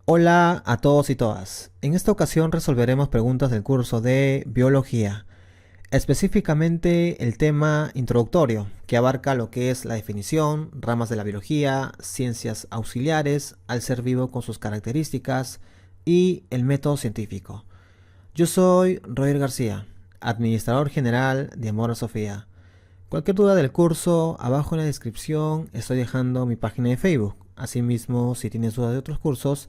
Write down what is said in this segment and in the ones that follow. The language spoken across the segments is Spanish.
Hola a todos y todas. En esta ocasión resolveremos preguntas del curso de Biología, específicamente el tema introductorio, que abarca lo que es la definición, ramas de la biología, ciencias auxiliares, al ser vivo con sus características y el método científico. Yo soy Roger García, administrador general de Amora Sofía. Cualquier duda del curso, abajo en la descripción estoy dejando mi página de Facebook. Asimismo, si tienes dudas de otros cursos,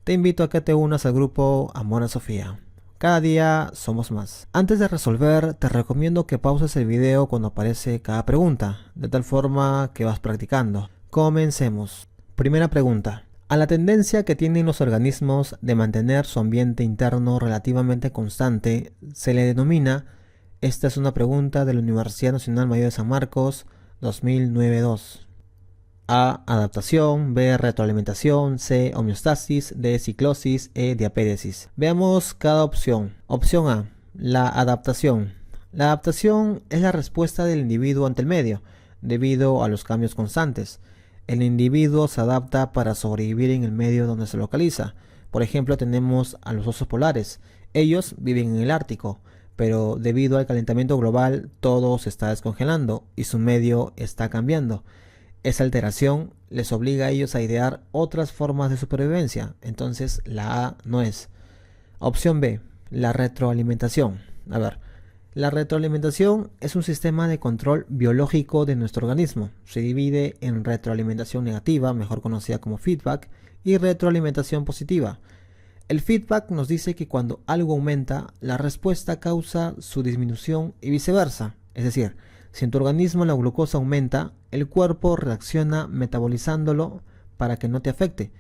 te invito a que te unas al grupo Amor a Sofía. Cada día somos más. Antes de resolver, te recomiendo que pauses el video cuando aparece cada pregunta, de tal forma que vas practicando. Comencemos. Primera pregunta. A la tendencia que tienen los organismos de mantener su ambiente interno relativamente constante, se le denomina, esta es una pregunta de la Universidad Nacional Mayor de San Marcos, 2009-2. A. Adaptación. B. Retroalimentación. C. Homeostasis. D. Ciclosis. E. Diapéresis. Veamos cada opción. Opción A. La adaptación. La adaptación es la respuesta del individuo ante el medio, debido a los cambios constantes. El individuo se adapta para sobrevivir en el medio donde se localiza. Por ejemplo, tenemos a los osos polares. Ellos viven en el Ártico, pero debido al calentamiento global todo se está descongelando y su medio está cambiando. Esa alteración les obliga a ellos a idear otras formas de supervivencia, entonces la A no es. Opción B, la retroalimentación. La retroalimentación es un sistema de control biológico de nuestro organismo. Se divide en retroalimentación negativa, mejor conocida como feedback, y retroalimentación positiva. El feedback nos dice que cuando algo aumenta, la respuesta causa su disminución y viceversa, es decir, si en tu organismo la glucosa aumenta, el cuerpo reacciona metabolizándolo para que no te afecte.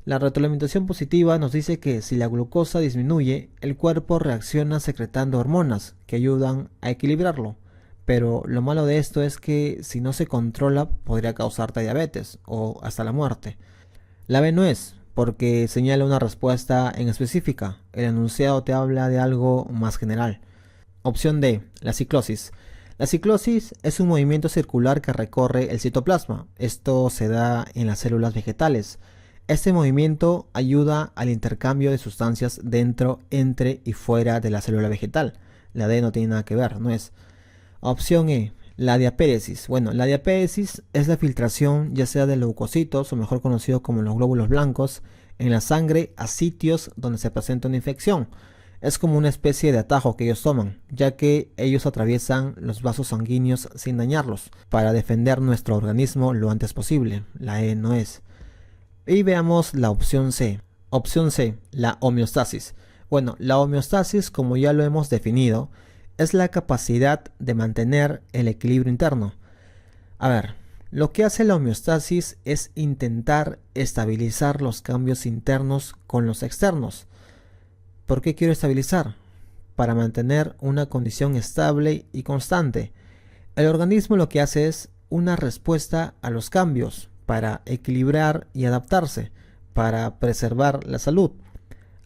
La retroalimentación positiva nos dice que si la glucosa disminuye, el cuerpo reacciona secretando hormonas que ayudan a equilibrarlo. Pero lo malo de esto es que si no se controla podría causarte diabetes o hasta la muerte. La B no es, porque señala una respuesta en específica. El enunciado te habla de algo más general. Opción D, la ciclosis. La ciclosis es un movimiento circular que recorre el citoplasma. Esto se da en las células vegetales. Este movimiento ayuda al intercambio de sustancias dentro, entre y fuera de la célula vegetal. La D no tiene nada que ver, no es. Opción E, la diapéresis. Bueno, la diapéresis es la filtración ya sea de leucocitos, o mejor conocido como los glóbulos blancos, en la sangre a sitios donde se presenta una infección. Es como una especie de atajo que ellos toman, ya que ellos atraviesan los vasos sanguíneos sin dañarlos, para defender nuestro organismo lo antes posible. La E no es. Y veamos la opción C. Opción C, la homeostasis. Bueno, la homeostasis, como ya lo hemos definido, es la capacidad de mantener el equilibrio interno. Lo que hace la homeostasis es intentar estabilizar los cambios internos con los externos. ¿Por qué quiero estabilizar? Para mantener una condición estable y constante. El organismo lo que hace es una respuesta a los cambios para equilibrar y adaptarse, para preservar la salud.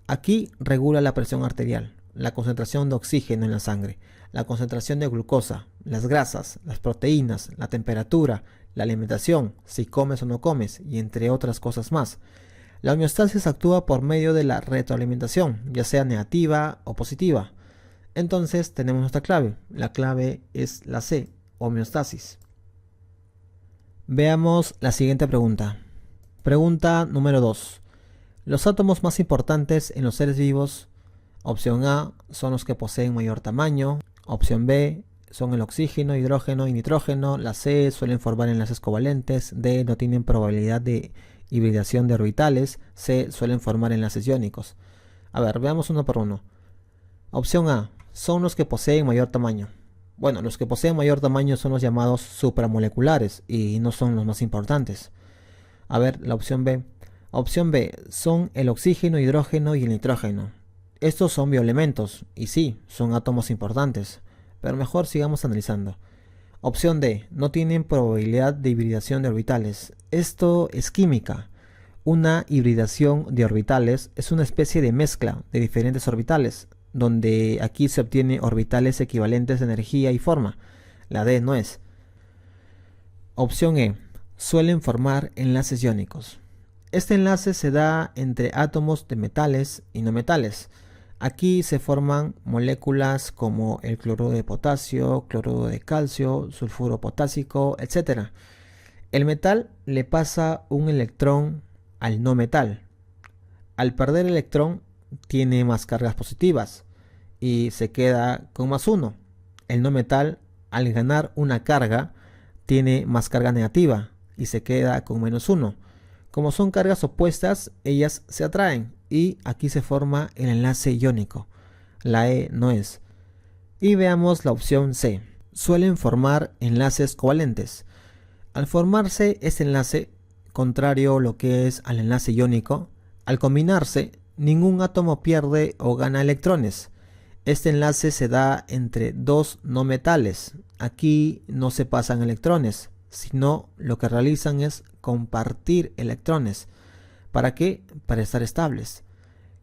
Aquí regula la presión arterial, la concentración de oxígeno en la sangre, la concentración de glucosa, las grasas, las proteínas, la temperatura, la alimentación, si comes o no comes, y entre otras cosas más. La homeostasis actúa por medio de la retroalimentación, ya sea negativa o positiva. Entonces tenemos nuestra clave. La clave es la C, homeostasis. Veamos la siguiente pregunta. Pregunta número 2. Los átomos más importantes en los seres vivos, opción A, son los que poseen mayor tamaño. Opción B, son el oxígeno, hidrógeno y nitrógeno. La C, suelen formar enlaces covalentes. D, no tienen probabilidad de hibridación de orbitales. C, suelen formar enlaces iónicos. Veamos uno por uno. Opción A, son los que poseen mayor tamaño. Bueno, los que poseen mayor tamaño son los llamados supramoleculares y no son los más importantes. La opción B. Opción B, son el oxígeno, hidrógeno y el nitrógeno. Estos son bioelementos y sí, son átomos importantes, pero mejor sigamos analizando. Opción D, no tienen probabilidad de hibridación de orbitales. Esto es química. Una hibridación de orbitales es una especie de mezcla de diferentes orbitales, donde aquí se obtiene orbitales equivalentes de energía y forma. La D no es. Opción E, suelen formar enlaces iónicos. Este enlace se da entre átomos de metales y no metales. Aquí se forman moléculas como el cloruro de potasio, cloruro de calcio, sulfuro potásico, etc. El metal le pasa un electrón al no metal. Al perder el electrón tiene más cargas positivas y se queda con +1. El no metal, al ganar una carga, tiene más carga negativa y se queda con -1. Como son cargas opuestas, ellas se atraen y aquí se forma el enlace iónico. La E no es. Y veamos la opción C. Suelen formar enlaces covalentes. Al formarse este enlace, contrario a lo que es al enlace iónico, al combinarse, ningún átomo pierde o gana electrones. Este enlace se da entre dos no metales. Aquí no se pasan electrones, sino lo que realizan es compartir electrones. ¿Para qué? Para estar estables.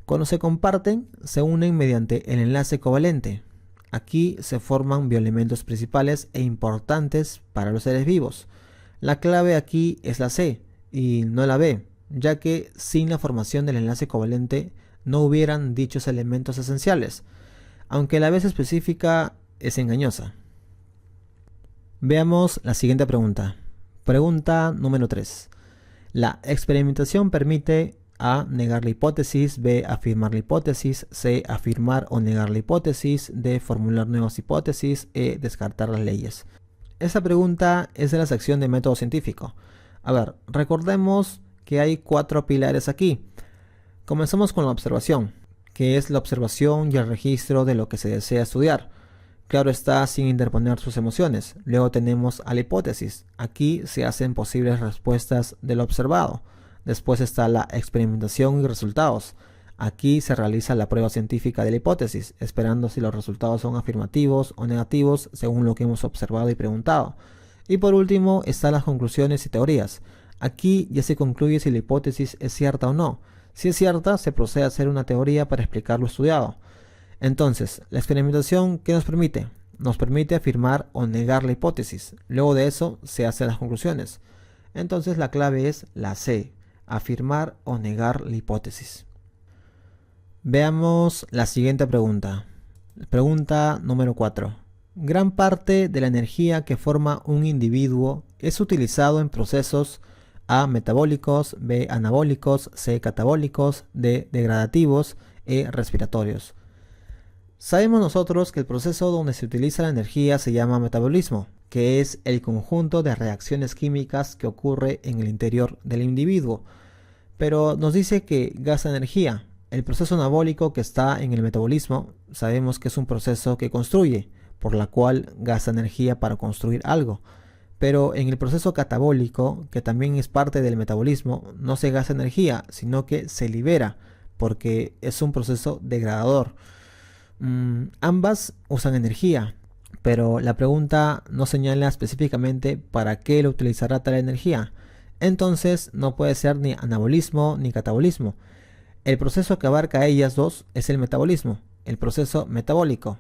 Cuando se comparten, se unen mediante el enlace covalente. Aquí se forman bioelementos principales e importantes para los seres vivos. La clave aquí es la C y no la B, ya que sin la formación del enlace covalente no hubieran dichos elementos esenciales, aunque la B específica es engañosa. Veamos la siguiente pregunta. Pregunta número 3. La experimentación permite A. Negar la hipótesis, B. Afirmar la hipótesis, C. Afirmar o negar la hipótesis, D. Formular nuevas hipótesis, E. Descartar las leyes. Esta pregunta es de la sección de método científico. A ver, recordemos que hay 4 pilares aquí. Comenzamos con la observación, que es la observación y el registro de lo que se desea estudiar. Claro está, sin interponer sus emociones. Luego tenemos a la hipótesis. Aquí se hacen posibles respuestas de lo observado. Después está la experimentación y resultados. Aquí se realiza la prueba científica de la hipótesis, esperando si los resultados son afirmativos o negativos según lo que hemos observado y preguntado. Y por último están las conclusiones y teorías. Aquí ya se concluye si la hipótesis es cierta o no. Si es cierta, se procede a hacer una teoría para explicar lo estudiado. Entonces, la experimentación, ¿qué nos permite? Nos permite afirmar o negar la hipótesis. Luego de eso, se hacen las conclusiones. Entonces, la clave es la C, afirmar o negar la hipótesis. Veamos la siguiente pregunta. Pregunta número 4. Gran parte de la energía que forma un individuo es utilizado en procesos A. Metabólicos, B. Anabólicos, C. Catabólicos, D. Degradativos, E. Respiratorios. Sabemos nosotros que el proceso donde se utiliza la energía se llama metabolismo, que es el conjunto de reacciones químicas que ocurre en el interior del individuo. Pero nos dice que gasta energía. El proceso anabólico que está en el metabolismo, sabemos que es un proceso que construye, por la cual gasta energía para construir algo. Pero en el proceso catabólico, que también es parte del metabolismo, no se gasta energía, sino que se libera, porque es un proceso degradador. Ambas usan energía, pero la pregunta no señala específicamente para qué lo utilizará tal energía. Entonces no puede ser ni anabolismo ni catabolismo. El proceso que abarca a ellas dos es el metabolismo, el proceso metabólico,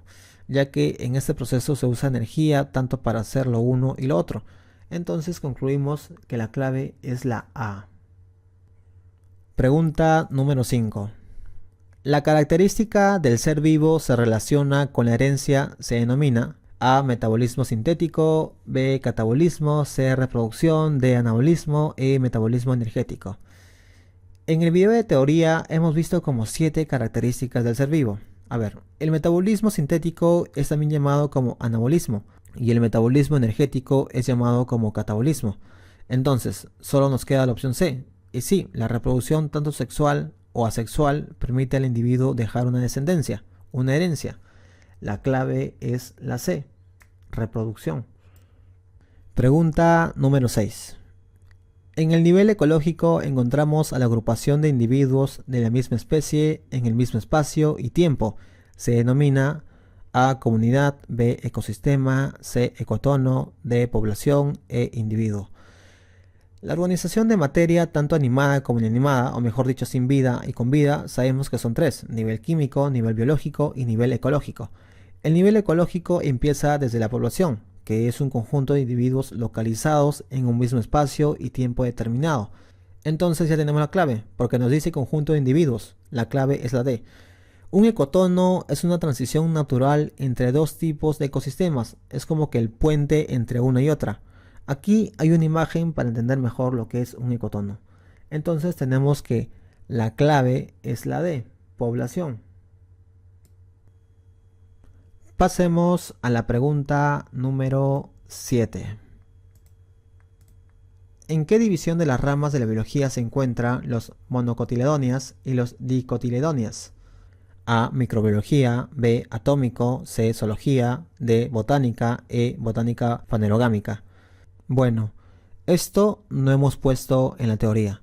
ya que en este proceso se usa energía tanto para hacer lo uno y lo otro. Entonces concluimos que la clave es la A. Pregunta número 5. La característica del ser vivo se relaciona con la herencia, se denomina A. Metabolismo sintético, B. Catabolismo, C. Reproducción, D. Anabolismo, E. Metabolismo energético. En el video de teoría hemos visto como 7 características del ser vivo. A ver, el metabolismo sintético es también llamado como anabolismo y el metabolismo energético es llamado como catabolismo. Entonces, solo nos queda la opción C. Y sí, la reproducción tanto sexual o asexual permite al individuo dejar una descendencia, una herencia. La clave es la C, reproducción. Pregunta número 6. En el nivel ecológico encontramos a la agrupación de individuos de la misma especie en el mismo espacio y tiempo. Se denomina A, comunidad, B, ecosistema, C, ecotono, D, población, E, individuo. La organización de materia, tanto animada como inanimada, o mejor dicho sin vida y con vida, sabemos que son tres: nivel químico, nivel biológico y nivel ecológico. El nivel ecológico empieza desde la población, que es un conjunto de individuos localizados en un mismo espacio y tiempo determinado. Entonces ya tenemos la clave, porque nos dice conjunto de individuos. La clave es la D. Un ecotono es una transición natural entre dos tipos de ecosistemas. Es como que el puente entre una y otra. Aquí hay una imagen para entender mejor lo que es un ecotono. Entonces tenemos que la clave es la D, población. Pasemos a la pregunta número 7. ¿En qué división de las ramas de la biología se encuentran los monocotiledóneas y los dicotiledóneas? A, microbiología, B, atómico, C, zoología, D, botánica, E, botánica fanerogámica. Bueno, esto no hemos puesto en la teoría.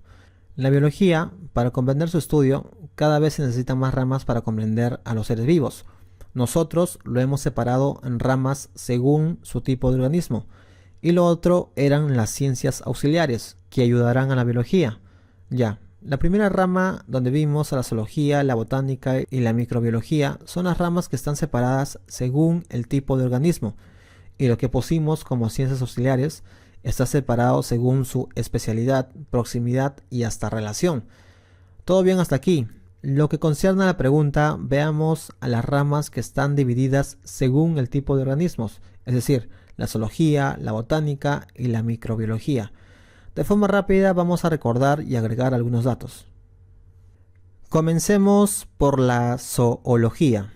La biología, para comprender su estudio, cada vez se necesitan más ramas para comprender a los seres vivos. Nosotros lo hemos separado en ramas según su tipo de organismo, y lo otro eran las ciencias auxiliares, que ayudarán a la biología. Ya, la primera rama donde vimos a la zoología, la botánica y la microbiología son las ramas que están separadas según el tipo de organismo, y lo que pusimos como ciencias auxiliares está separado según su especialidad, proximidad y hasta relación. Todo bien hasta aquí. Lo que concierne a la pregunta, veamos a las ramas que están divididas según el tipo de organismos, es decir, la zoología, la botánica y la microbiología. De forma rápida vamos a recordar y agregar algunos datos. Comencemos por la zoología.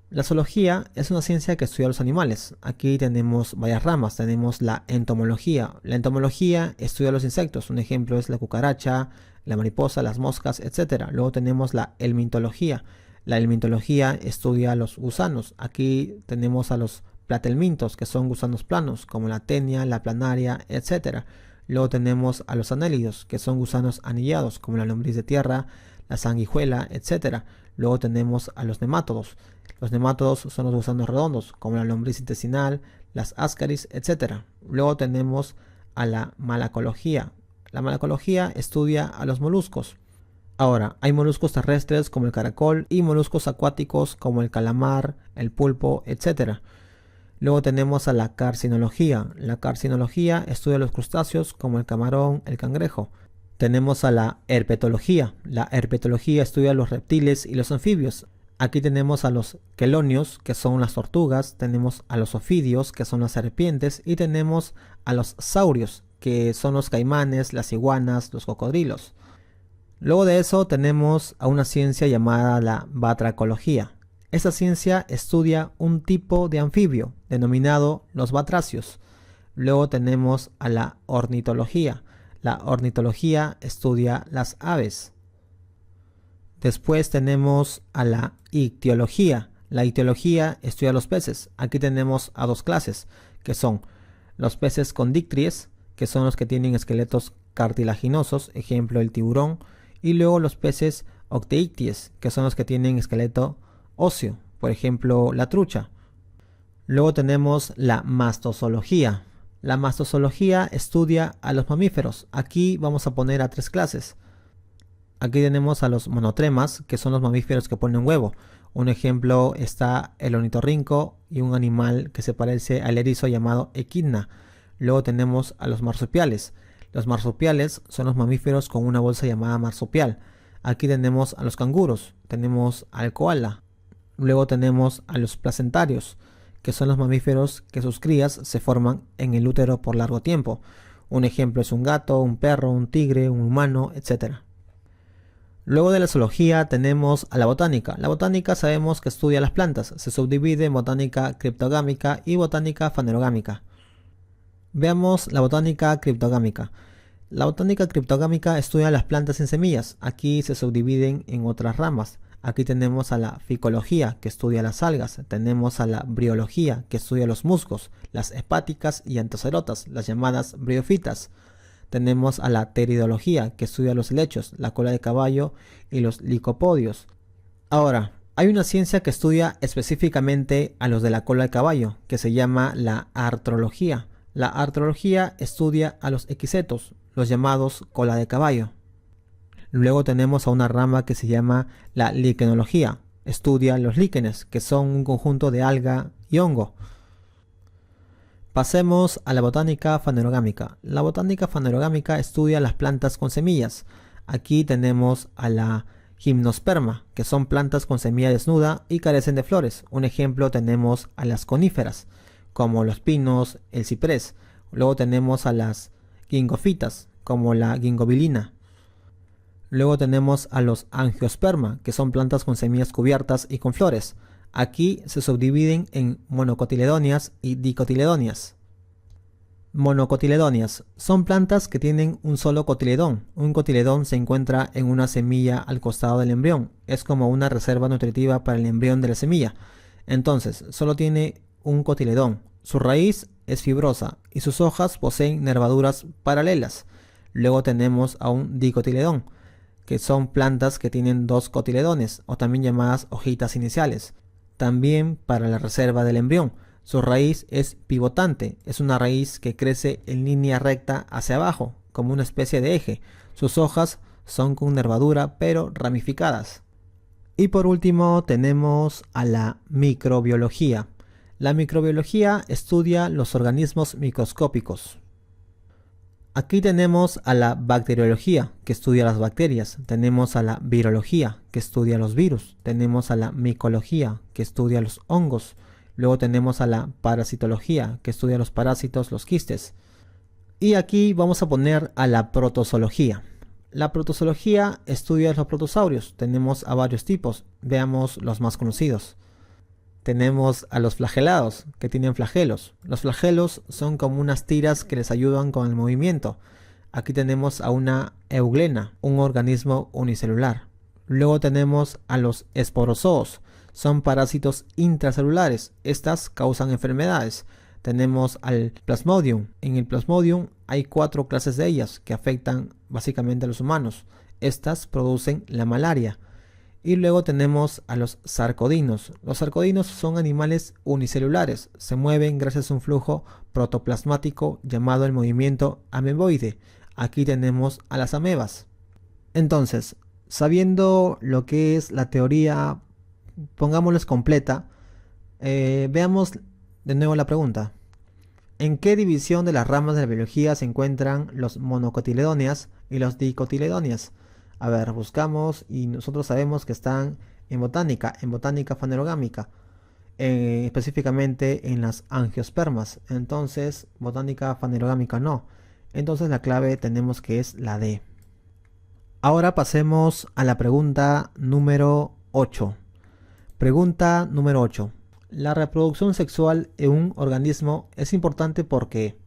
La zoología es una ciencia que estudia los animales. Aquí tenemos varias ramas. Tenemos la entomología. La entomología estudia los insectos. Un ejemplo es la cucaracha, la mariposa, las moscas, etc. Luego tenemos la helmintología. La helmintología estudia los gusanos. Aquí tenemos a los platelmintos, que son gusanos planos, como la tenia, la planaria, etc. Luego tenemos a los anélidos, que son gusanos anillados, como la lombriz de tierra, la sanguijuela, etc. Luego tenemos a los nemátodos. Los nemátodos son los gusanos redondos, como la lombriz intestinal, las ascaris, etc. Luego tenemos a la malacología. La malacología estudia a los moluscos. Ahora, hay moluscos terrestres como el caracol y moluscos acuáticos como el calamar, el pulpo, etc. Luego tenemos a la carcinología. La carcinología estudia los crustáceos como el camarón, el cangrejo. Tenemos a la herpetología. La herpetología estudia los reptiles y los anfibios. Aquí tenemos a los quelonios, que son las tortugas, tenemos a los ofidios, que son las serpientes, y tenemos a los saurios, que son los caimanes, las iguanas, los cocodrilos. Luego de eso tenemos a una ciencia llamada la batracología. Esta ciencia estudia un tipo de anfibio, denominado los batracios. Luego tenemos a la ornitología. La ornitología estudia las aves. Después tenemos a la ictiología. La ictiología estudia los peces. Aquí tenemos a dos clases, que son los peces con dictries, que son los que tienen esqueletos cartilaginosos, ejemplo el tiburón, y luego los peces octeicties, que son los que tienen esqueleto óseo, por ejemplo la trucha. Luego tenemos la mastozoología. La mastozoología estudia a los mamíferos. Aquí vamos a poner a tres clases. Aquí tenemos a los monotremas, que son los mamíferos que ponen huevo. Un ejemplo está el ornitorrinco y un animal que se parece al erizo llamado equidna. Luego tenemos a los marsupiales. Los marsupiales son los mamíferos con una bolsa llamada marsupial. Aquí tenemos a los canguros, tenemos al koala. Luego tenemos a los placentarios, que son los mamíferos que sus crías se forman en el útero por largo tiempo. Un ejemplo es un gato, un perro, un tigre, un humano, etc. Luego de la zoología tenemos a la botánica. La botánica sabemos que estudia las plantas. Se subdivide en botánica criptogámica y botánica fanerogámica. Veamos la botánica criptogámica. La botánica criptogámica estudia las plantas sin semillas. Aquí se subdividen en otras ramas. Aquí tenemos a la ficología, que estudia las algas. Tenemos a la briología, que estudia los musgos, las hepáticas y antocerotas, las llamadas briofitas. Tenemos a la pteridología, que estudia los helechos, la cola de caballo y los licopodios. Ahora, Hay una ciencia que estudia específicamente a los de la cola de caballo, que se llama la artrología. La artrología estudia a los equisetos, los llamados cola de caballo. Luego tenemos a una rama que se llama la liquenología. Estudia los líquenes, que son un conjunto de alga y hongo. Pasemos a la botánica fanerogámica. La botánica fanerogámica estudia las plantas con semillas. Aquí tenemos a la gimnosperma, que son plantas con semilla desnuda y carecen de flores. Un ejemplo tenemos a las coníferas, como los pinos, el ciprés. Luego tenemos a las gingofitas, como la gingobilina. Luego tenemos a los angiosperma, que son plantas con semillas cubiertas y con flores. Aquí se subdividen en monocotiledóneas y dicotiledóneas. Monocotiledóneas son plantas que tienen un solo cotiledón. Un cotiledón se encuentra en una semilla al costado del embrión. Es como una reserva nutritiva para el embrión de la semilla. Entonces, solo tiene un cotiledón. Su raíz es fibrosa y sus hojas poseen nervaduras paralelas. Luego tenemos a un dicotiledón, que son plantas que tienen dos cotiledones, o también llamadas hojitas iniciales. También para la reserva del embrión. Su raíz es pivotante, es una raíz que crece en línea recta hacia abajo, como una especie de eje. Sus hojas son con nervadura pero ramificadas. Y por último tenemos a la microbiología. La microbiología estudia los organismos microscópicos. Aquí tenemos a la bacteriología, que estudia las bacterias. Tenemos a la virología, que estudia los virus. Tenemos a la micología, que estudia los hongos. Luego tenemos a la parasitología, que estudia los parásitos, los quistes. Y aquí vamos a poner a la protozoología. La protozoología estudia los protosaurios. Tenemos a varios tipos. Veamos los más conocidos. Tenemos a los flagelados, que tienen flagelos. Los flagelos son como unas tiras que les ayudan con el movimiento. Aquí tenemos a una euglena, un organismo unicelular. Luego tenemos a los esporozoos. Son parásitos intracelulares. Estas causan enfermedades. Tenemos al Plasmodium. En el Plasmodium hay 4 clases de ellas que afectan básicamente a los humanos. Estas producen la malaria. Y luego tenemos a los sarcodinos. Los sarcodinos son animales unicelulares. Se mueven gracias a un flujo protoplasmático llamado el movimiento ameboide. Aquí tenemos a las amebas. Entonces, sabiendo lo que es la teoría, pongámosles completa, veamos de nuevo la pregunta. ¿En qué división de las ramas de la biología se encuentran los monocotiledóneas y los dicotiledóneas? A ver, buscamos y nosotros sabemos que están en botánica fanerogámica, específicamente en las angiospermas. Entonces, botánica fanerogámica no. Entonces la clave tenemos que es la D. Ahora pasemos a la pregunta número 8. Pregunta número 8. La reproducción sexual en un organismo es importante porque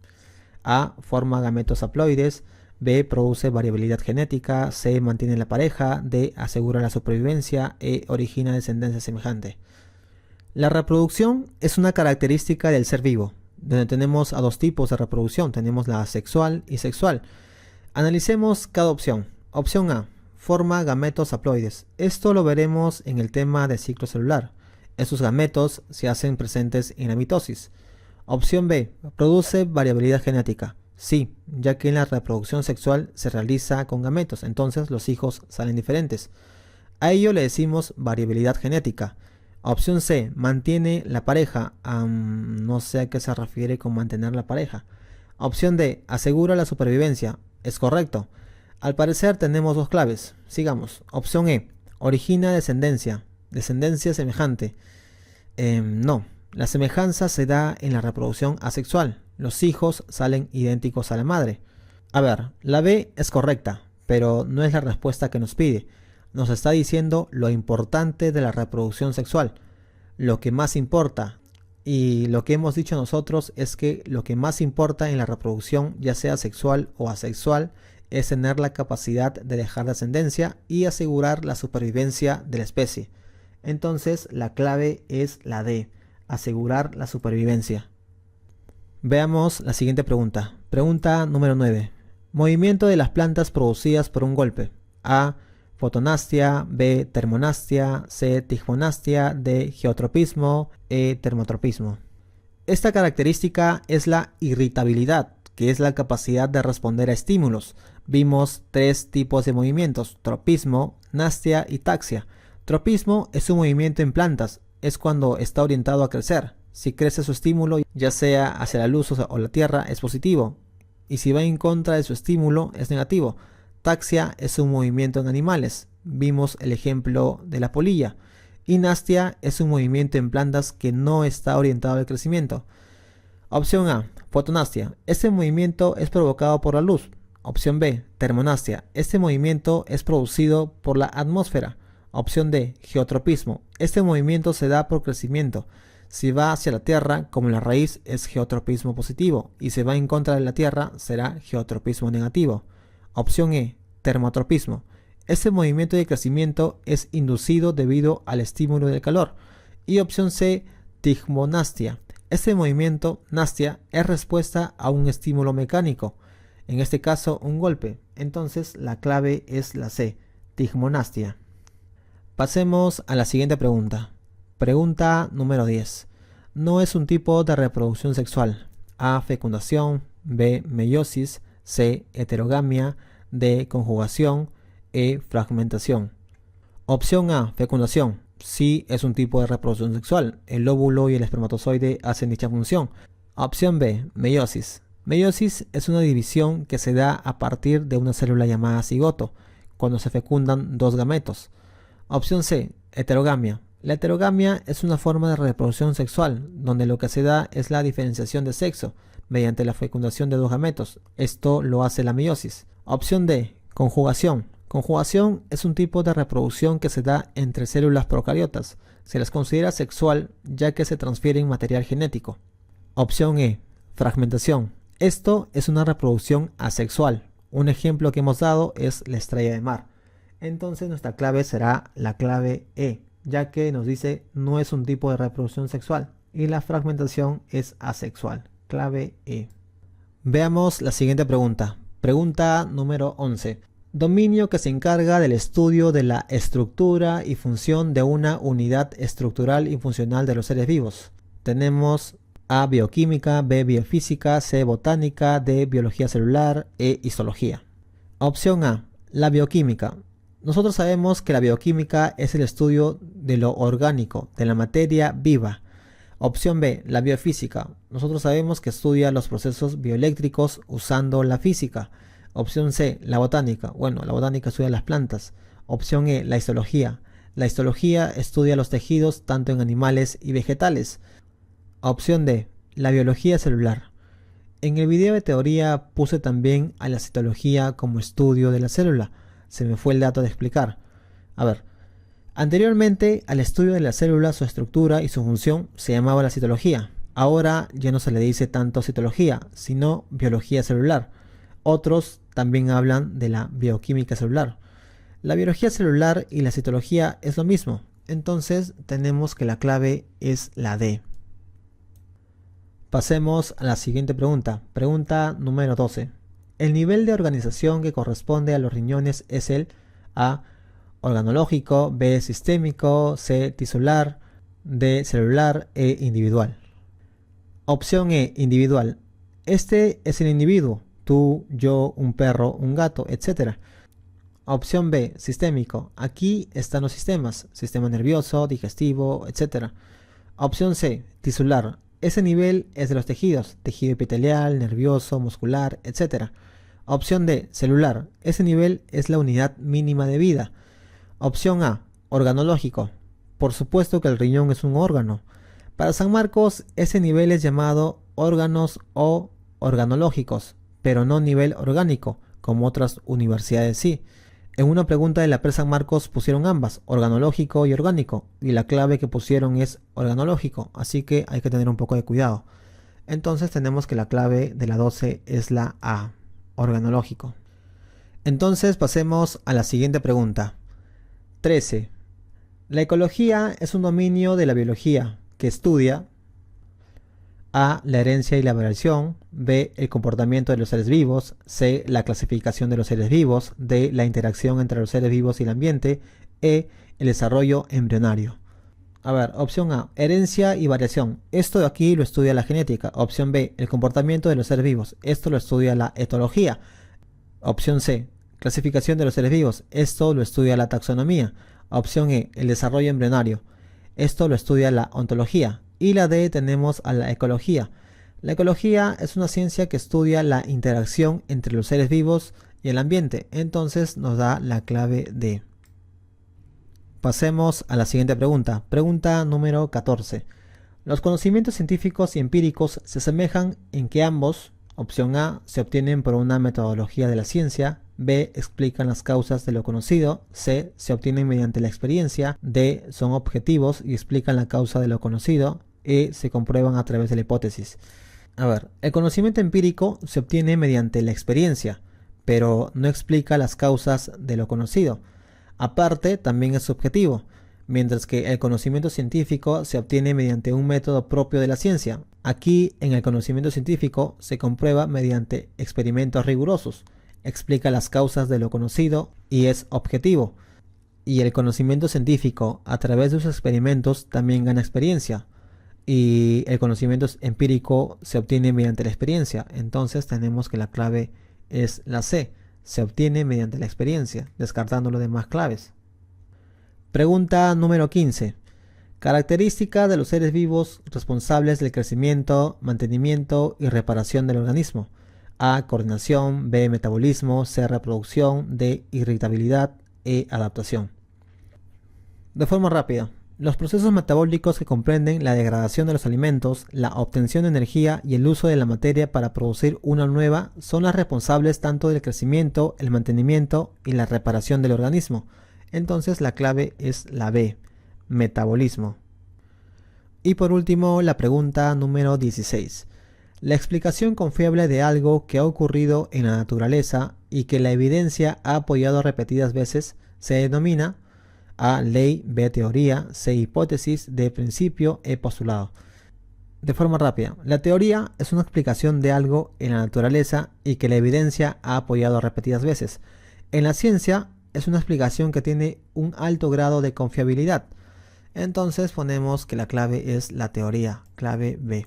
A. Forma gametos haploides. B. Produce variabilidad genética. C. Mantiene la pareja. D. Asegura la supervivencia. E. Origina descendencia semejante. La reproducción es una característica del ser vivo, donde tenemos a dos tipos de reproducción. Tenemos la asexual y sexual. Analicemos cada opción. Opción A. Forma gametos haploides. Esto lo veremos en el tema del ciclo celular. Estos gametos se hacen presentes en la mitosis. Opción B. Produce variabilidad genética. Sí, ya que en la reproducción sexual se realiza con gametos, entonces los hijos salen diferentes. A ello le decimos variabilidad genética. Opción C. Mantiene la pareja. No sé a qué se refiere con mantener la pareja. Opción D. Asegura la supervivencia. Es correcto. Al parecer tenemos dos claves. Sigamos. Opción E. Origina descendencia. Descendencia semejante. No. La semejanza se da en la reproducción asexual. Los hijos salen idénticos a la madre. A ver, la B es correcta, pero no es la respuesta que nos pide. Nos está diciendo lo importante de la reproducción sexual. Lo que más importa. Y lo que hemos dicho nosotros es que lo que más importa en la reproducción, ya sea sexual o asexual, es tener la capacidad de dejar descendencia y asegurar la supervivencia de la especie. Entonces la clave es la D, asegurar la supervivencia. Veamos la siguiente pregunta. Pregunta número 9. Movimiento de las plantas producidas por un golpe. A. fotonastia, B, termonastia, C, tigmonastia, D, geotropismo, E, termotropismo. Esta característica es la irritabilidad, que es la capacidad de responder a estímulos. Vimos 3 tipos de movimientos: tropismo, nastia y taxia. Tropismo es un movimiento en plantas, es cuando está orientado a crecer. Si crece su estímulo, ya sea hacia la luz o la tierra, es positivo, y si va en contra de su estímulo, es negativo. Taxia es un movimiento en animales, vimos el ejemplo de la polilla. Y nastia es un movimiento en plantas que no está orientado al crecimiento. Opción A, fotonastia. Este movimiento es provocado por la luz. Opción B, termonastia. Este movimiento es producido por la atmósfera. Opción D, geotropismo. Este movimiento se da por crecimiento. Si va hacia la tierra, como la raíz, es geotropismo positivo, y si va en contra de la tierra, será geotropismo negativo. Opción E, termotropismo. Este movimiento de crecimiento es inducido debido al estímulo del calor. Y opción C, tigmonastia. Este movimiento, nastia, es respuesta a un estímulo mecánico, en este caso un golpe. Entonces la clave es la C, tigmonastia. Pasemos a la siguiente pregunta. Pregunta número 10. No es un tipo de reproducción sexual. A, fecundación, B, meiosis, C, heterogamia, D, conjugación, E, fragmentación. Opción A, fecundación. Sí, es un tipo de reproducción sexual. El óvulo y el espermatozoide hacen dicha función. Opción B, meiosis. Meiosis es una división que se da a partir de una célula llamada cigoto, cuando se fecundan 2 gametos. Opción C, heterogamia. La heterogamia es una forma de reproducción sexual, donde lo que se da es la diferenciación de sexo, mediante la fecundación de 2 gametos. Esto lo hace la meiosis. Opción D, conjugación. Conjugación es un tipo de reproducción que se da entre células procariotas. Se las considera sexual ya que se transfieren material genético. Opción E, fragmentación. Esto es una reproducción asexual. Un ejemplo que hemos dado es la estrella de mar. Entonces nuestra clave será la clave E, ya que nos dice no es un tipo de reproducción sexual y la fragmentación es asexual. Clave E. Veamos la siguiente pregunta. Pregunta número 11. Dominio que se encarga del estudio de la estructura y función de una unidad estructural y funcional de los seres vivos. Tenemos A, bioquímica, B, biofísica, C, botánica, D, biología celular, E, histología. Opción A, la bioquímica. Nosotros sabemos que la bioquímica es el estudio de lo orgánico, de la materia viva. Opción B, la biofísica. Nosotros sabemos que estudia los procesos bioeléctricos usando la física. Opción C, la botánica. Bueno, la botánica estudia las plantas. Opción E, la histología. La histología estudia los tejidos tanto en animales y vegetales. Opción D, la biología celular. En el video de teoría puse también a la citología como estudio de la célula. Se me fue el dato de explicar. A ver, anteriormente al estudio de la célula, su estructura y su función se llamaba la citología. Ahora ya no se le dice tanto citología, sino biología celular. Otros también hablan de la bioquímica celular. La biología celular y la citología es lo mismo. Entonces tenemos que la clave es la D. Pasemos a la siguiente pregunta. Pregunta número 12. El nivel de organización que corresponde a los riñones es el A, organológico, B, sistémico, C, tisular, D, celular, E, individual. Opción E, individual. Este es el individuo, tú, yo, un perro, un gato, etc. Opción B, sistémico. Aquí están los sistemas, sistema nervioso, digestivo, etc. Opción C, tisular. Ese nivel es de los tejidos, tejido epitelial, nervioso, muscular, etc. Opción D, celular. Ese nivel es la unidad mínima de vida. Opción A, organológico. Por supuesto que el riñón es un órgano. Para San Marcos, ese nivel es llamado órganos o organológicos, pero no nivel orgánico, como otras universidades sí. En una pregunta de la PRE San Marcos pusieron ambas, organológico y orgánico, y la clave que pusieron es organológico, así que hay que tener un poco de cuidado. Entonces tenemos que la clave de la 12 es la A, organológico. Entonces pasemos a la siguiente pregunta. 13. La ecología es un dominio de la biología que estudia A, la herencia y la variación. B, el comportamiento de los seres vivos. C, la clasificación de los seres vivos. D, la interacción entre los seres vivos y el ambiente. E, el desarrollo embrionario. A ver, opción A, herencia y variación. Esto de aquí lo estudia la genética. Opción B, el comportamiento de los seres vivos. Esto lo estudia la etología. Opción C, clasificación de los seres vivos. Esto lo estudia la taxonomía. Opción E, el desarrollo embrionario. Esto lo estudia la ontología. Y la D tenemos a la ecología. La ecología es una ciencia que estudia la interacción entre los seres vivos y el ambiente. Entonces nos da la clave D. Pasemos a la siguiente pregunta. Pregunta número 14. Los conocimientos científicos y empíricos se asemejan en que ambos, opción A, se obtienen por una metodología de la ciencia. B, explican las causas de lo conocido. C, se obtienen mediante la experiencia. D, son objetivos y explican la causa de lo conocido. E, se comprueban a través de la hipótesis. A ver, el conocimiento empírico se obtiene mediante la experiencia, pero no explica las causas de lo conocido. Aparte, también es subjetivo, mientras que el conocimiento científico se obtiene mediante un método propio de la ciencia. Aquí, en el conocimiento científico, se comprueba mediante experimentos rigurosos, explica las causas de lo conocido y es objetivo. Y el conocimiento científico, a través de sus experimentos, también gana experiencia. Y el conocimiento empírico se obtiene mediante la experiencia. Entonces tenemos que la clave es la C. Se obtiene mediante la experiencia, descartando las demás claves. Pregunta número 15. Característica de los seres vivos responsables del crecimiento, mantenimiento y reparación del organismo. A, coordinación. B, metabolismo. C, reproducción. D, irritabilidad. E, adaptación. De forma rápida. Los procesos metabólicos que comprenden la degradación de los alimentos, la obtención de energía y el uso de la materia para producir una nueva son las responsables tanto del crecimiento, el mantenimiento y la reparación del organismo. Entonces la clave es la B, metabolismo. Y por último, la pregunta número 16. La explicación confiable de algo que ha ocurrido en la naturaleza y que la evidencia ha apoyado repetidas veces se denomina A, ley. B, teoría. C, hipótesis. D, principio. E, postulado. De forma rápida, la teoría es una explicación de algo en la naturaleza y que la evidencia ha apoyado repetidas veces. En la ciencia es una explicación que tiene un alto grado de confiabilidad. Entonces ponemos que la clave es la teoría, clave B.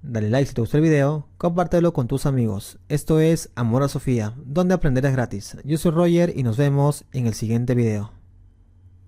Dale like si te gustó el video, compártelo con tus amigos. Esto es Amor a Sofía, donde aprenderás gratis. Yo soy Roger y nos vemos en el siguiente video.